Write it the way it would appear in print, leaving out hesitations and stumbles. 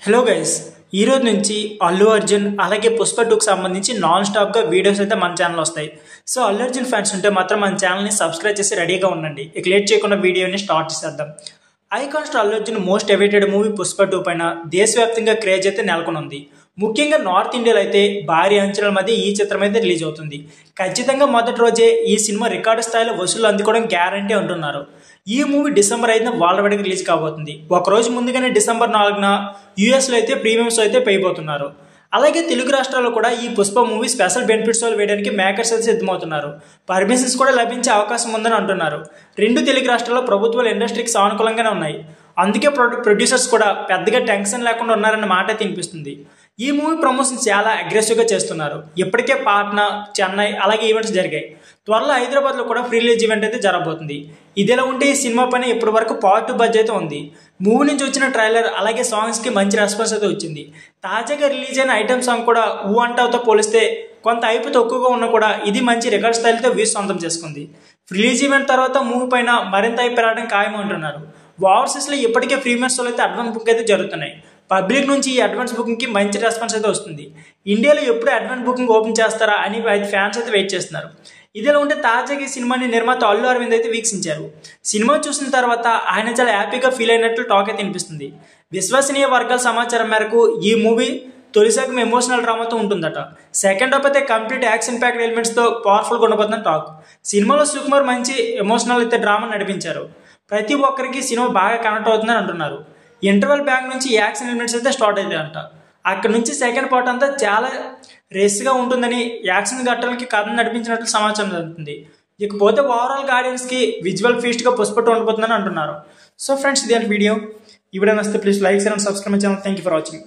Hello guys, ఈ రోజు నుంచి అల్లు అర్జున్ అలాగే పుష్ప 2కి సంబంధించి నాన్ స్టాప్గా వీడియోస్ అయితే మన ఛానల్ వస్తాయి. సో అల్లు అర్జున్ ఫ్యాన్స్ ఉంటే మాత్రం మన ఛానల్ని సబ్స్క్రైబ్ చేసి రెడీగా ఉండండి. ఇక లేట్ చేయకుండా వీడియోని స్టార్ట్ చేసేద్దాం. Icon star Allu Arjun most awaited movie Pushpa 2 పైన దేశవ్యాప్తంగా క్రేజ్ అయితే నెలకొని ఉంది. ముఖ్యంగా నార్త్ ఇండియాలో అయితే భారీ అంచనాల మధ్య ఈ చిత్రం అయితే రిలీజ్ అవుతుంది. ఖచ్చితంగా మొదటి రోజే ఈ సినిమా రికార్డు స్థాయిలో వసూలు అందుకోవడం గ్యారంటీ అంటున్నారు. ఈ మూవీ డిసెంబర్ 5న వరల్డ్ రిలీజ్ కాబోతుంది. ఒకరోజు ముందుగానే డిసెంబర్ 4న యూఎస్లో అయితే ప్రీమియం షో అయితే పైపోతున్నారు. అలాగే తెలుగు రాష్ట్రాల్లో కూడా ఈ పుష్ప మూవీ స్పెషల్ బెనిఫిట్ షోలు వేయడానికి మేకర్స్ అయితే సిద్ధమవుతున్నారు. పర్మిషన్స్ కూడా లభించే అవకాశం ఉందని అంటున్నారు. రెండు తెలుగు రాష్ట్రాల్లో ప్రభుత్వాలు ఇండస్ట్రీకి సానుకూలంగానే ఉన్నాయి. అందుకే ప్రొడ్యూసర్స్ కూడా పెద్దగా టెన్షన్ లేకుండా ఉన్నారన్న మాట తినిపిస్తుంది. ఈ మూవీ ప్రమోషన్ చాలా అగ్రెసివ్గా చేస్తున్నారు. ఇప్పటికే పాట్నా, చెన్నై అలాగే ఈవెంట్స్ జరిగాయి. త్వరలో హైదరాబాద్లో కూడా ఫ్రీ రిలీజ్ ఈవెంట్ అయితే జరగబోతుంది. ఇదిలా ఉంటే ఈ సినిమా పైన ఇప్పటి వరకు పాజిటివ్ బజ్ అయితే ఉంది. మూవీ నుంచి వచ్చిన ట్రైలర్ అలాగే సాంగ్స్కి మంచి రెస్పాన్స్ అయితే వచ్చింది. తాజాగా రిలీజ్ అయిన ఐటమ్ సాంగ్ కూడా ఊ అంటావుతో పోలిస్తే కొంత హైప్ తక్కువగా ఉన్నా కూడా ఇది మంచి రికార్డ్ స్థాయిలతో వ్యూస్ సొంతం చేసుకుంది. రిలీజ్ ఈవెంట్ తర్వాత మూవీ పైన మరింత హైప్ పెరగడం ఖాయం అంటున్నారు. ఓవర్సీస్లో ఇప్పటికే ప్రీమియర్ షోలు అయితే అడ్వాన్స్ బుక్ అయితే జరుగుతున్నాయి. పబ్లిక్ నుంచి ఈ అడ్వాన్స్ బుకింగ్కి మంచి రెస్పాన్స్ అయితే వస్తుంది. ఇండియాలో ఎప్పుడు అడ్వాన్స్ బుకింగ్ ఓపెన్ చేస్తారా అని ఫ్యాన్స్ అయితే వెయిట్ చేస్తున్నారు. ఇదిలా ఉంటే తాజాగా ఈ సినిమాని నిర్మాత అల్లు అరవింద్ అయితే వీక్షించారు. సినిమా చూసిన తర్వాత ఆయన చాలా హ్యాపీగా ఫీల్ అయినట్లు టాక్ అయితే వినిపిస్తుంది. విశ్వసనీయ వర్గాల సమాచారం మేరకు ఈ మూవీ తొలిసాగం ఎమోషనల్ డ్రామాతో ఉంటుందట. సెకండ్ హాఫ్ అయితే కంప్లీట్ యాక్షన్ ప్యాక్డ్ ఎలిమెంట్స్తో పవర్ఫుల్గా ఉండబోతుందని టాక్. సినిమాలో సుకుమార్ మంచి ఎమోషనల్ అయితే డ్రామా నడిపించారు. ప్రతి ఒక్కరికి సినిమా బాగా కనెక్ట్ అవుతుందని అంటున్నారు. ఇంటర్వెల్ బ్యాంక్ నుంచి యాక్షన్ ఎలిమెంట్స్ అయితే స్టార్ట్ అవుతాయంట. అక్కడ నుంచి సెకండ్ పార్ట్ అంతా చాలా రేస్గా ఉంటుందని యాక్షన్ ఘట్టాలకి కథను నడిపించినట్లు సమాచారం జరుగుతుంది. ఇకపోతే ఓవరాల్గా ఆడియన్స్కి విజువల్ ఫీస్ట్గా పుష్ప 2 ఉండబోతుందని అంటున్నారు. సో ఫ్రెండ్స్, ఇది వీడియో. ఈ వీడియో నచ్చితే please like and subscribe my channel. Thank you for watching.